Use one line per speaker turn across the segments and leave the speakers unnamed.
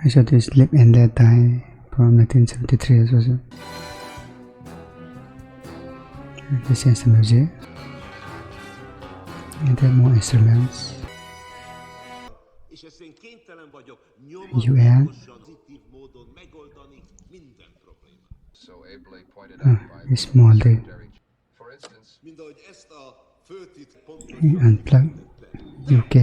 I saw this Live and Let Die from 1973 as well. Listen to the music. And there are more instruments. UN. It's moldy. Unplugged. UK.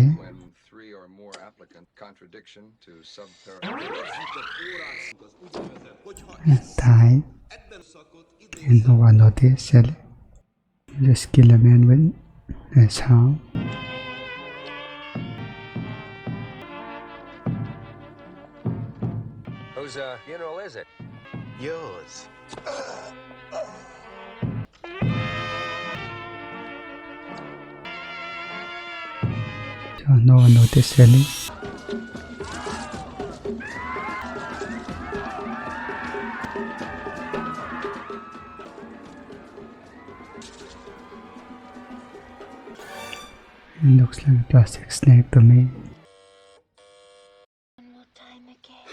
Thai. And no one noticed. Just kill a man with that's how.
Whose funeral is it?
Yours.
So no one noticed Sally. It looks like a plastic snake to me.
One more time again.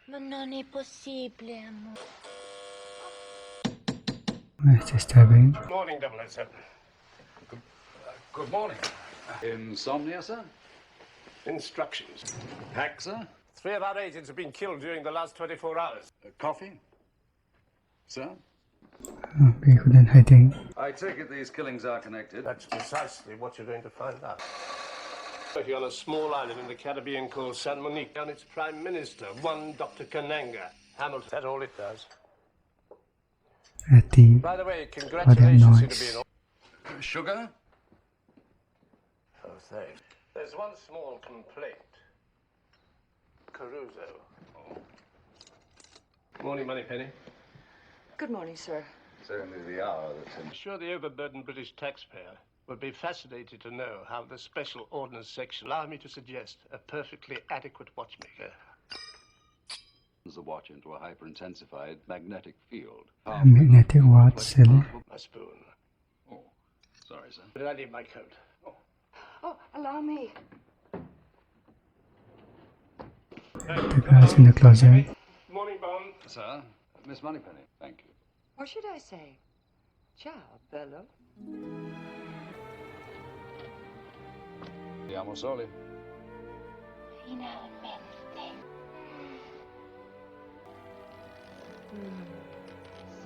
Ma non è possibile, amore.
That's disturbing.
Good morning, 007.
Good morning. Insomnia, sir?
Instructions.
Pack, sir?
3 of our agents have been killed during the last 24 hours.
Coffee? Sir?
Okay, couldn't hiding.
I take it these killings are connected.
That's precisely what you're going to find out. Working on a small island in the Caribbean called San Monique, and its prime minister, one Dr. Kananga. Hamilton. That's all it does.
At the
By the way, congratulations, you to be an...
Sugar?
Oh, thanks. There's one small complaint. Caruso. Morning, Moneypenny.
Good morning, sir.
It's only the hour that's in.
I'm sure the overburdened British taxpayer would be fascinated to know how the Special Ordnance Section allow me to suggest a perfectly adequate watchmaker.
The watch into a hyper-intensified magnetic field.
a magnetic watch, Sally.
My spoon.
Oh, sorry, sir.
But I need my coat.
Oh, allow me.
The girl's in the closet.
Morning, Bond.
Sir? Miss Moneypenny, thank you.
Or should I say, ciao, bello.
Siamo soli.
Finalmente.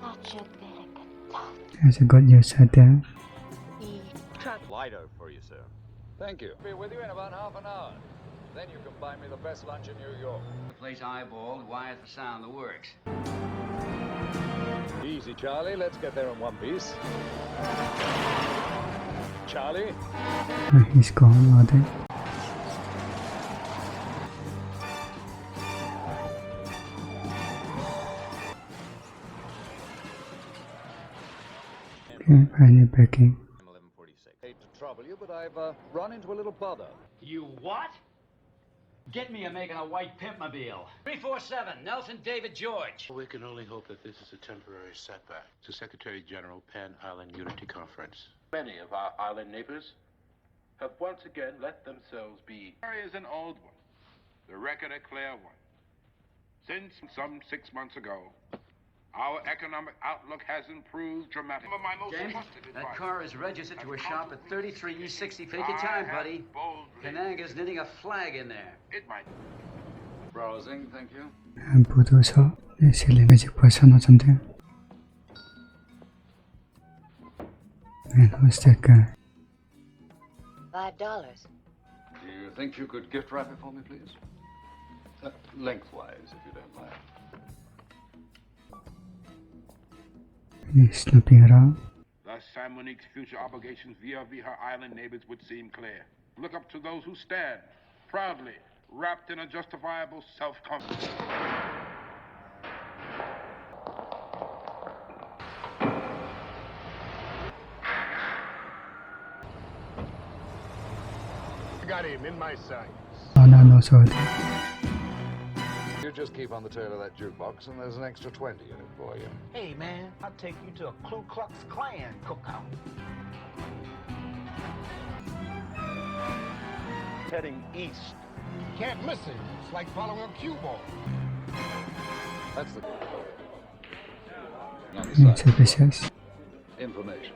Such a delicate touch.
There's a good news right there.
Lido for you, sir.
Thank you. Be with you in about half an hour. Then you can buy me the best lunch in New York.
The place eyeballed, wires the sound that works.
Easy, Charlie. Let's get there in one piece. Charlie?
He's gone, are they? Okay, finally breaking.
I'm 1146.
Hate to trouble you, but I've run into a little bother.
You what? Get me a making a white pimpmobile. 347, Nelson David George.
We can only hope that this is a temporary setback to Secretary General Pan Island Unity Conference. Many of our island neighbors have once again let themselves be.
Is an old one, the record a clear one. Since some 6 months ago, our economic outlook has improved dramatically. My most
James,
trusted
that
advisor
car is registered to a
has
shop at
come to
33 East 60. Take your
I
time,
have
buddy.
boldly-
Kananga's knitting a flag in there.
It might.
Browsing, thank you.
And Buddha, a silly magic person or something. And who's that guy?
$5.
Do you think you could gift wrap it for me, please? Lengthwise, if you don't mind.
He's snooping around.
Thus, San Monique's future obligations vis-a-vis her island neighbors would seem clear. Look up to those who stand, proudly, wrapped in a justifiable self-confidence.
I got him in my sights.
Oh no, sorry.
You just keep on the tail of that jukebox, and there's an extra 20 in it for you.
Hey, man, I'll take you to a Ku Klux Klan cookout.
Heading east
Can't miss him. It's like following a cue ball.
That's the... On the
It's
side.
suspicious.
Information.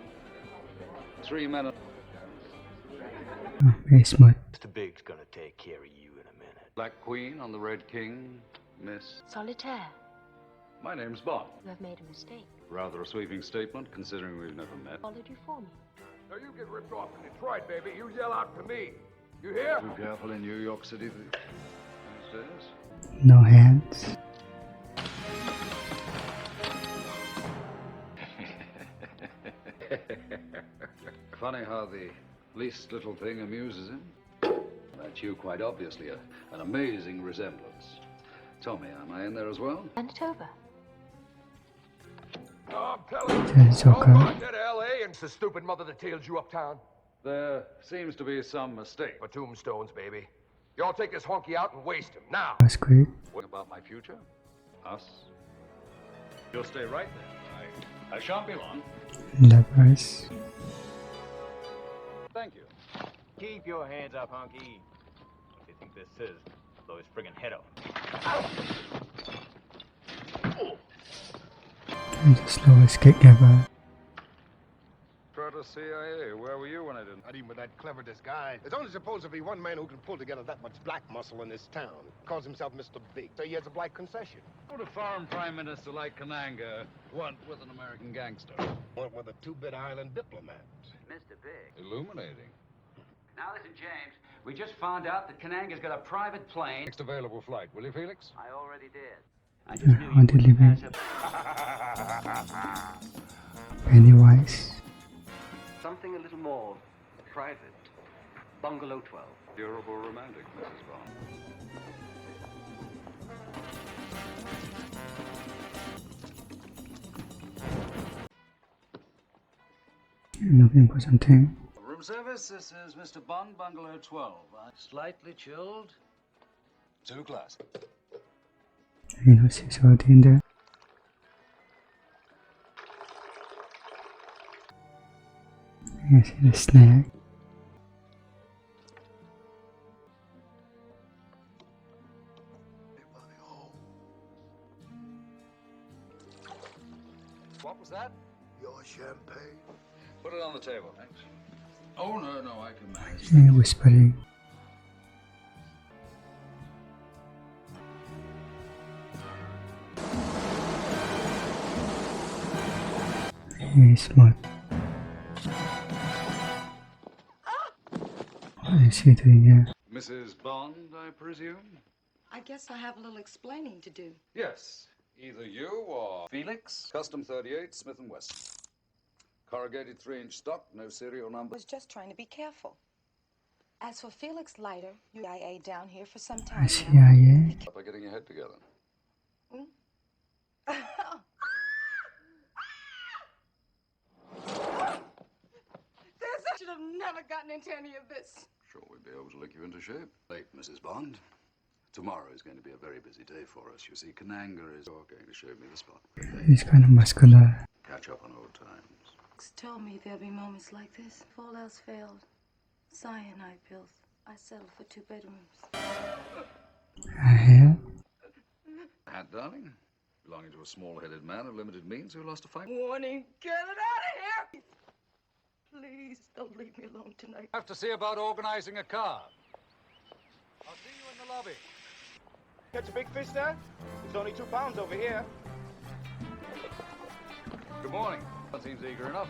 3 men...
Oh, very smooth.
Mr. Big's gonna take care of you in a minute.
Black Queen on the Red King, Miss...
Solitaire.
My name's Bond.
You have made a mistake.
Rather a sweeping statement, considering we've never met.
Followed you for me.
Now you get ripped off in Detroit, baby. You yell out for me. You hear?
Too careful in New York City these days.
No hands.
Funny how the least little thing amuses him. That's you, quite obviously, an amazing resemblance. Tommy, am I in there as well?
Hand it over.
Oh, I'm telling you.
It's okay.
Get to L.A. and it's the stupid mother that tailed you uptown.
There seems to be some mistake.
For tombstones, baby. You all take this honky out and waste him, now.
That's great.
What about my future? Us? You'll stay right there. I shan't be long.
Lovers.
Thank you.
Keep your hands up, honky. What do you think this is? Blow his friggin' head off.
It's the slowest kick ever.
Proto CIA, where were you when I didn't?
Not even with that clever disguise. There's only supposed to be one man who can pull together that much black muscle in this town. Calls himself Mr. Big. So he has a black concession.
Would a foreign prime minister like Kananga want with an American gangster?
Went with a two-bit island diplomat.
Mr. Big.
Illuminating.
Now listen, James. We just found out that Kananga's got a private plane.
Next available flight, will you, Felix?
I already did. I just knew you
On
wouldn't
delivery.
pass up.
Pennywise.
Something a little more private. Bungalow 12.
Durable romantic, Mrs. Bond.
Looking for something.
Room service, this is Mr. Bond, Bungalow 12. Slightly chilled.
Too classy.
You know, she's already in there. You see the snack.
What was that?
Your champagne.
Put it on the table, thanks. Oh, no, I can manage.
Yeah, whispering. Very smart. What is he doing here?
Mrs. Bond, I presume?
I guess I have a little explaining to do.
Yes. Either you or Felix. Custom 38, Smith & Wesson. Corrugated 3-inch stock, no serial number.
Was just trying to be careful. As for Felix Leiter, you CIA down here for some time now.
CIA?
By getting your head together.
I should have never gotten into any of this.
Sure we'll be able to lick you into shape. Late, Mrs. Bond. Tomorrow is going to be a very busy day for us. You see, Kananga is going to show me the spot.
He's kind of muscular.
Catch up on old times.
Felix told me there'll be moments like this. If all else failed, cyanide pills. I settled for 2 bedrooms.
Hair?
Hat, darling. Belonging to a small-headed man of limited means who lost a fight.
Warning, get it out of here! Please, don't leave me alone tonight.
Have to see about organizing a car. I'll see you in the lobby.
Catch a big fish there? It's only 2 pounds over here.
Good morning. That seems eager enough.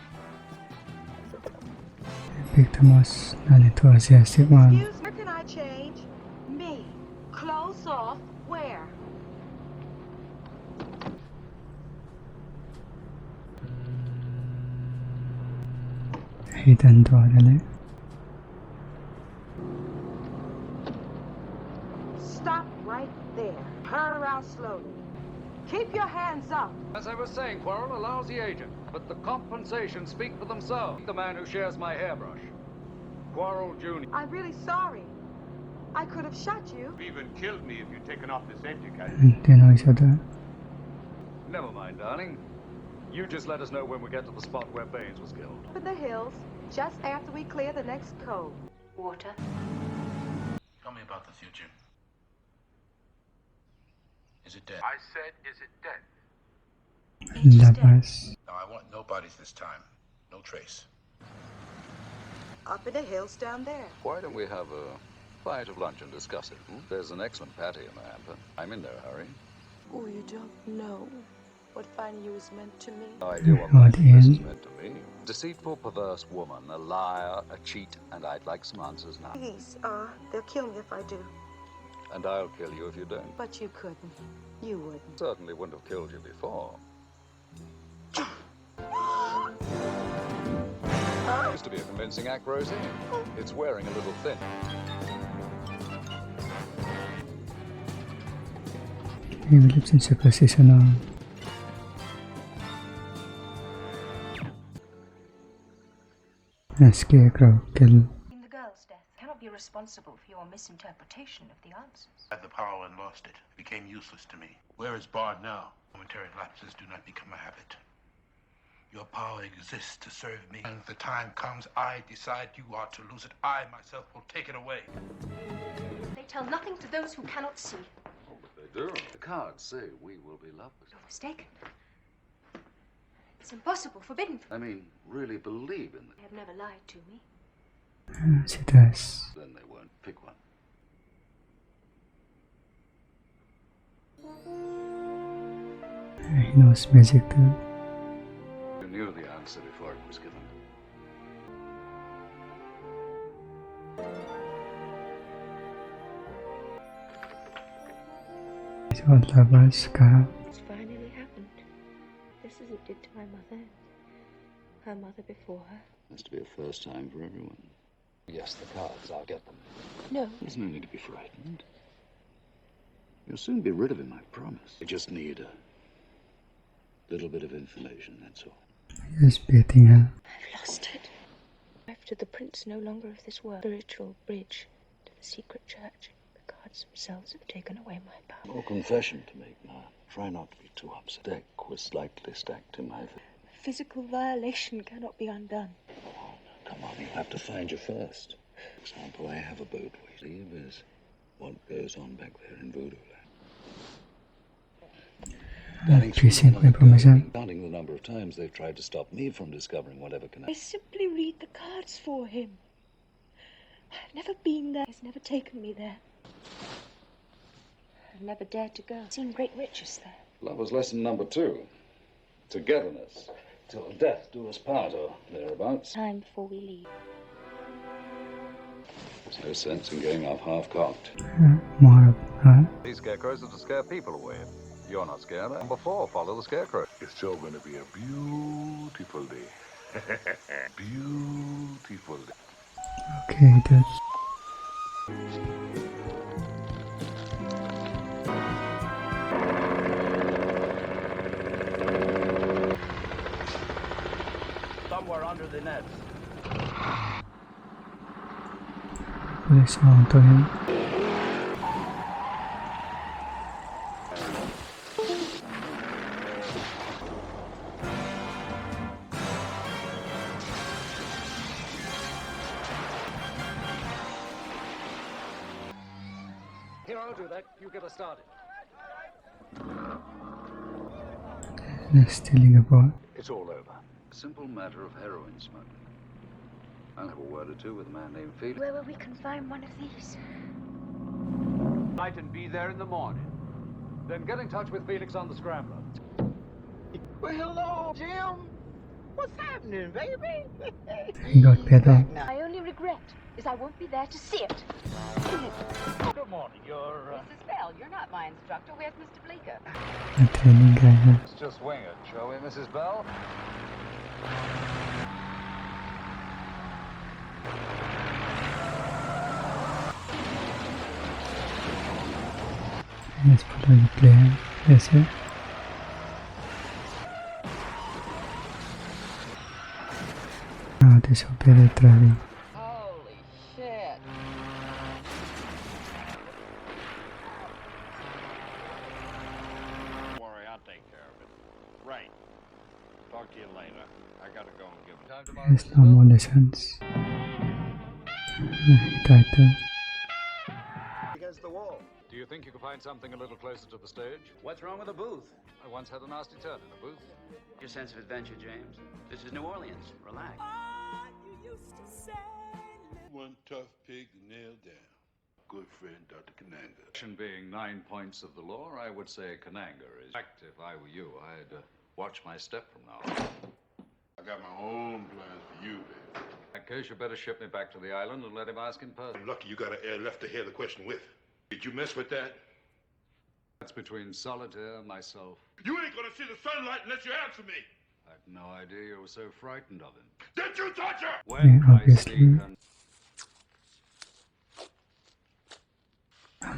Pick the most non-enthusiastic one.
Excuse me, where can I change? Me. Clothes off. Where?
Hidden door, really.
Stop right there. Turn around slowly. Keep your hands up.
As I was saying, Quarrel, a lousy agent, but the compensations speak for themselves. The man who shares my hairbrush. Quarrel Jr.
I'm really sorry. I could have shot you.
Even killed me if you'd taken off this educator.
They know each other.
Never mind, darling. You just let us know when we get to the spot where Baines was killed.
Up in the hills, just after we clear the next cove.
Water.
Tell me about the future. Is it dead?
I said, is it dead?
Lovers.
No, I want no bodies this time. No trace.
Up in the hills down there.
Why don't we have a bite of lunch and discuss it? There's an excellent patty in the hamper. I'm in no hurry.
Oh, you don't know what finding you is meant to me.
No idea what
Right
this
in.
is meant to me. Deceitful, perverse woman, a liar, a cheat, and I'd like some answers now.
Please, they'll kill me if I do.
And I'll kill you if you don't.
But you couldn't. You wouldn't.
Certainly wouldn't have killed you before. Used to be a convincing act, Rosie. It's wearing a little thin.
Lives in superstition on. A scarecrow kill.
The girl's death cannot be responsible for your misinterpretation of the answers.
I had the power and lost it. It became useless to me. Where is Bard now? Momentary lapses do not become a habit. Your power exists to serve me. And if the time comes, I decide you are to lose it. I myself will take it away.
They tell nothing to those who cannot see.
Oh, but they do. The cards say we will be lovers.
You're mistaken. It's impossible, forbidden.
I mean, really believe in them.
They have never lied to me.
She does.
Then they won't pick one.
He knows magic too.
You knew the answer before it was given.
It's all lovers, Kaha.
It's finally happened. Just as it did to my mother. Her mother before her.
Has to be a first time for everyone. Yes, the cards, I'll get them.
No.
There's no need to be frightened. You'll soon be rid of him, I promise. You just need a little bit of information, that's all.
Just beating her.
I've lost it. After the prince no longer of this world, spiritual bridge to the secret church. The gods themselves have taken away my power.
No confession to make now. Try not to be too upset. The deck was slightly stacked in my favor.
Physical violation cannot be undone.
Come on, you'll have to find you first. For example, I have a boat we leave is what goes on back there in Voodoo Land.
Increasing information.
Counting the number of times they've tried to stop me from discovering whatever can
I simply read the cards for him. I've never been there. He's never taken me there. I've never dared to go. I've seen great riches there.
Lover's lesson number 2. Togetherness. Till death do us part, or thereabouts.
Time before we leave.
There's no sense in going off half-cocked.
More of her.
These scarecrows are to scare people away. You're not scared. And before, follow the scarecrow.
It's still going to be a beautiful day. Beautiful day.
Okay, it does.
Somewhere under the nets.
Police on to him.
Here, I'll do that. You get us started.
They're stealing a ball.
It's all over. Simple matter of heroin smuggling. I'll have a word or two with a man named Felix.
Where we can find one of these?
Night and be there in the morning. Then get in touch with Felix on the Scrambler.
Well, hello, Jim. What's happening, baby?
He got better.
My only regret is I won't be there to see it.
Good morning. You're,
Mrs. Bell, you're not my instructor. Where's Mr. Bleeker?
A training guy here.
Let's just wing it, shall we, Mrs. Bell?
Let's follow the player. That's it. Now this will be the driving.
Holy shit.
Don't worry, I'll take care of it. Right. Talk to you later. I gotta go and give him.
There's no more lessons. He tried to.
think you could find something a little closer to the stage?
What's wrong with a booth?
I once had a nasty turn in a booth.
Your sense of adventure, James. This is New Orleans. Relax.
One tough pig to nail down. Good friend, Dr. Kananga.
Being 9 points of the law, I would say Kananga is. In fact, if I were you, I'd watch my step from now on.
I got my own plans for you, baby.
In that case, you better ship me back to the island and let him ask in person.
I'm lucky you got an air left to hear the question with. Did you mess with that?
That's between Solitaire and myself.
You ain't gonna see the sunlight unless you answer me.
I had no idea you were so frightened of him.
Did you touch her?
When I
obviously.
speak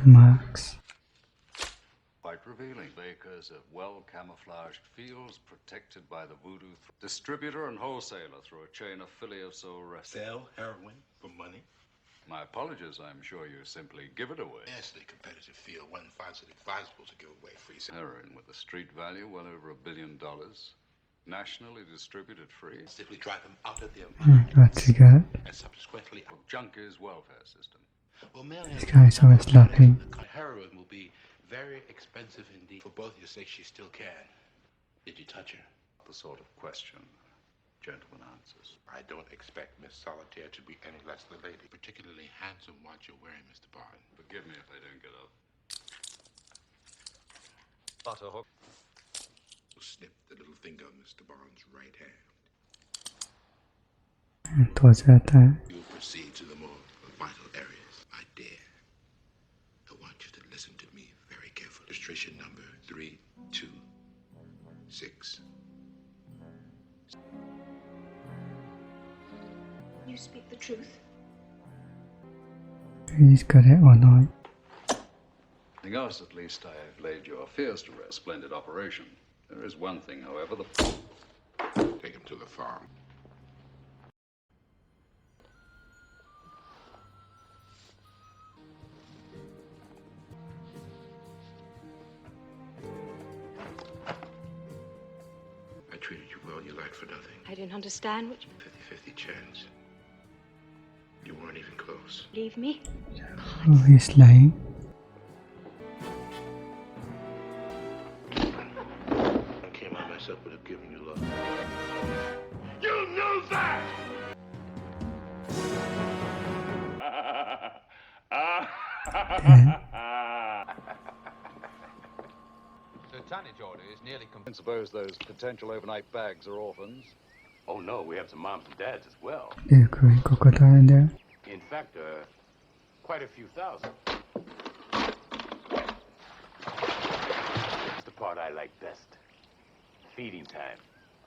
Marks.
quite revealing. Acres of well-camouflaged fields protected by the voodoo distributor and wholesaler through a chain of affiliates or
Sell heroin for money?
My apologies, I'm sure you simply give it away.
Vastly competitive field. One finds it advisable to give away free
Heroin with a street value well over $1 billion. Nationally distributed free.
Simply drive them out of their mind.
What's he got?
And subsequently
Junkies welfare system.
Well,
This guy's always laughing.
heroin will be very expensive indeed. For both your sakes, she still can. Did you touch her?
The sort of question gentleman answers.
I don't expect Miss Solitaire to be any less the lady. Particularly handsome watch you're wearing, Mr. Barton.
Forgive me if I don't get up. Butterhook.
Snip the little finger of Mr. Barnes' right hand.
And towards that time.
You'll proceed to the more vital areas. My dear, I want you to listen to me very carefully. Registration number 326.
You speak the truth.
He's got it or not.
Anything else, at least I have laid your fears to rest. Splendid operation. There is one thing, however,
Take him to the farm. I treated you well, you lied for nothing.
I didn't understand what you...
50-50 chance. You weren't even close.
Leave me?
Oh, he's lying.
I came out myself would have given you love. You knew that!
The tonnage order is nearly complete.
suppose those potential overnight bags are orphans.
Oh, no, we have some moms and dads as well.
There's a green crocodile in there.
In fact, quite a few thousand. That's the part I like best. Feeding time.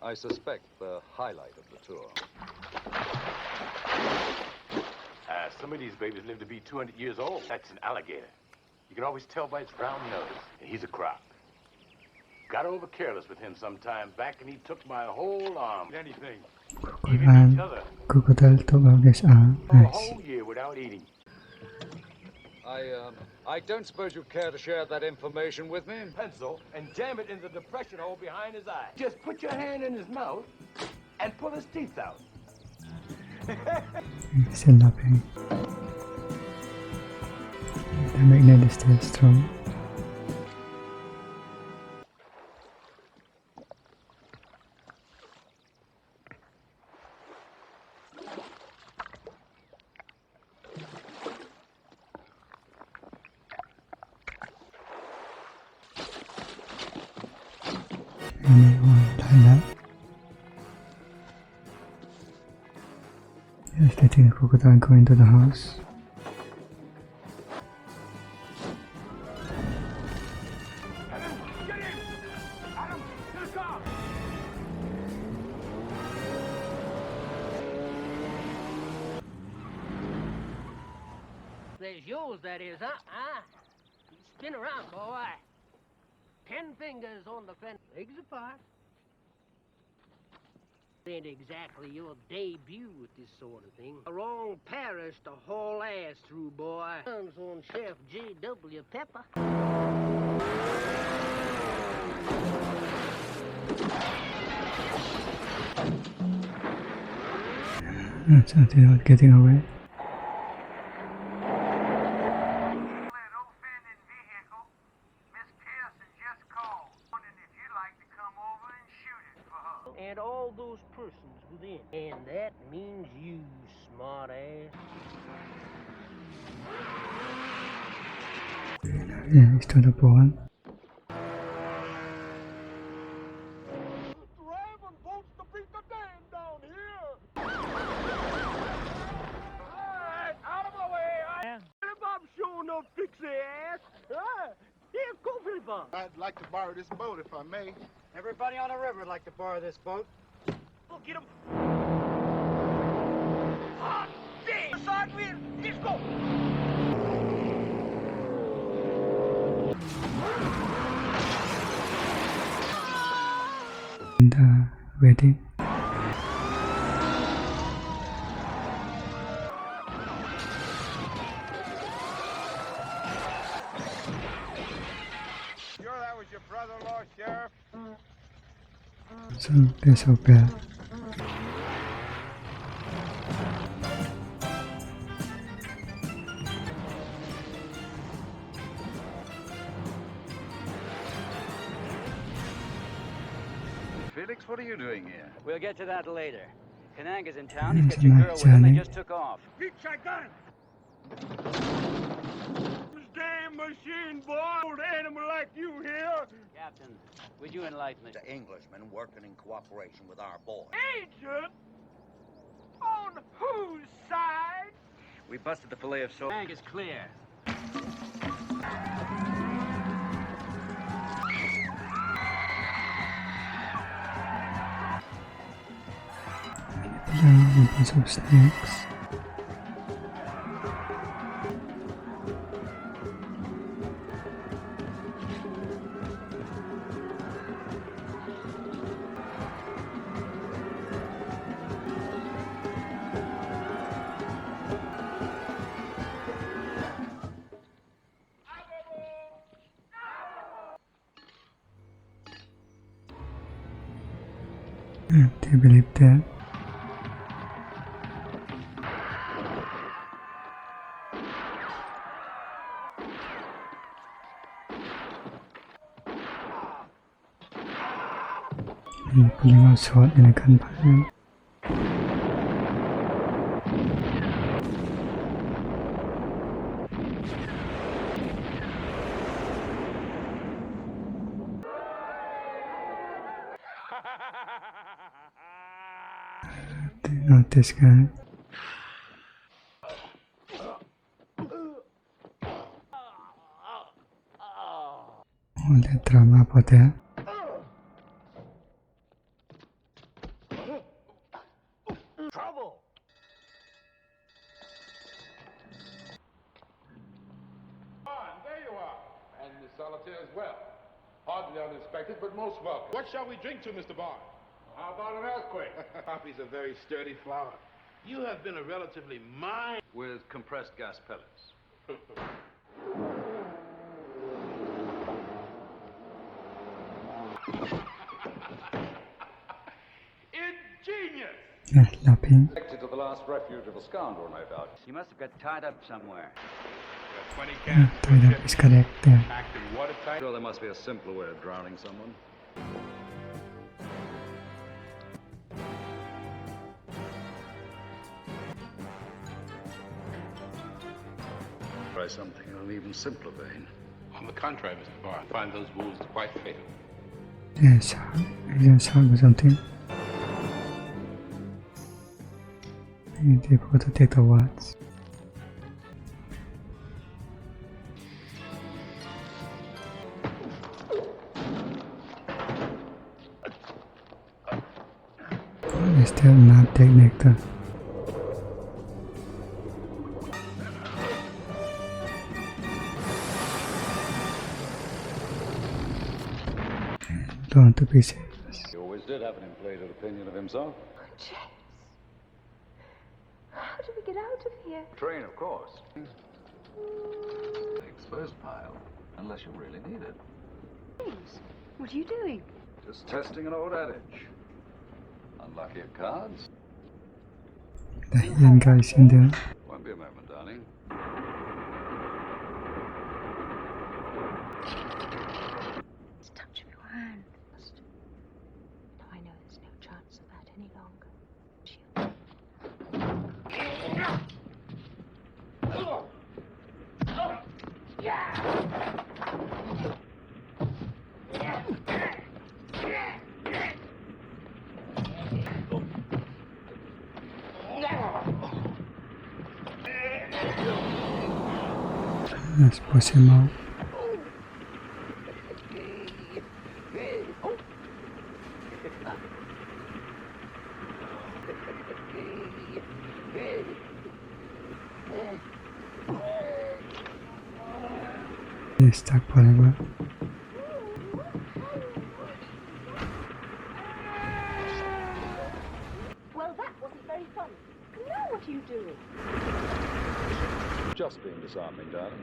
I suspect the highlight of the tour.
Some of these babies live to be 200 years old. That's an alligator. You can always tell by its round nose. And he's a croc. Got over careless with him sometime back, and he took my whole arm. Anything. Even each other.
Crocodile took out his arm.
For a
Nice.
whole year without eating.
I don't suppose you care to share that information with me?
Pencil and jam it in the depression hole behind his eye. Just put your hand in his mouth and pull his teeth out.
He's still laughing. The magnet is still strong. Anyone line up? Yes, letting the crocodile go into the house.
There's yours, that is, huh? Spin around, boy. 10 fingers on the fence. Legs apart. Ain't exactly your debut with this sort of thing. A wrong parish to haul ass through, boy. Comes on Chef J.W. Pepper.
That's not not getting away.
and all those persons within. And that means you, smart ass.
Yeah, it's to the point.
Driving folks to beat the dam down here. Alright, out of my way. Philip Bob's showing up fixie ass. Here, go Philip Bob.
I'd like to borrow this boat if I may.
Everybody on the river would like to borrow this boat. We'll get him. Hot damn! Side wheel, let's go.
And ready.
Sure that was your brother-in-law, Sheriff?
So they're so bad.
Felix, what are you doing here?
We'll get to that later. Kananga's in town. He's
It's
got your
not
girl with him. They
Johnny.
just took off.
Reach, I got him. This damn machine, boy. Old animal like you here.
Captain, would you enlighten me?
The Englishman working in cooperation with our boy.
Agent? On whose side?
We busted the fillet of soul. Tank is clear.
A bunch of snakes. They believe that. Pulling out sword in a gunfire. Not this guy. All that drama about that.
Trouble.
There you are. And the solitaire as well. Hardly unexpected, but most welcome. What shall we drink to, Mr. Bond? How about an earthquake? Poppy's a very sturdy flower. You have been a relatively mild...
With compressed gas pellets.
Ingenious!
Yeah, lapping.
Connected to the last refuge of a scoundrel, no doubt.
You must have got tied up somewhere.
20
Yeah,
cans.
tied up is correct there.
Packed in watertight.
Sure, there must be a simpler way of drowning someone. Try something in an even simpler vein.
On the contrary, Mr. Barr, I find those wounds quite fatal.
Yes, yes, or something. And they forgot to take the watch. It's still not technique though. Don't want to be serious.
He always did have an inflated opinion of himself.
James, how do we get out of here?
Train, of course. Takes first pile, unless you really need it.
James, what are you doing?
Just testing an old adage. Unlucky at cards?
The young guys in there.
Won't be a moment, darling.
It's touch of your hand. Now I know there's no chance.
Let's push him out. He's stuck forever.
Well, that wasn't very fun. Now what are you doing?
Just being disarming, darling.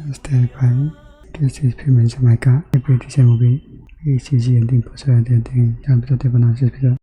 It's terrifying. This is pretty much my car. Every December movie. ECG ending for 7 ending. Jump to the banana.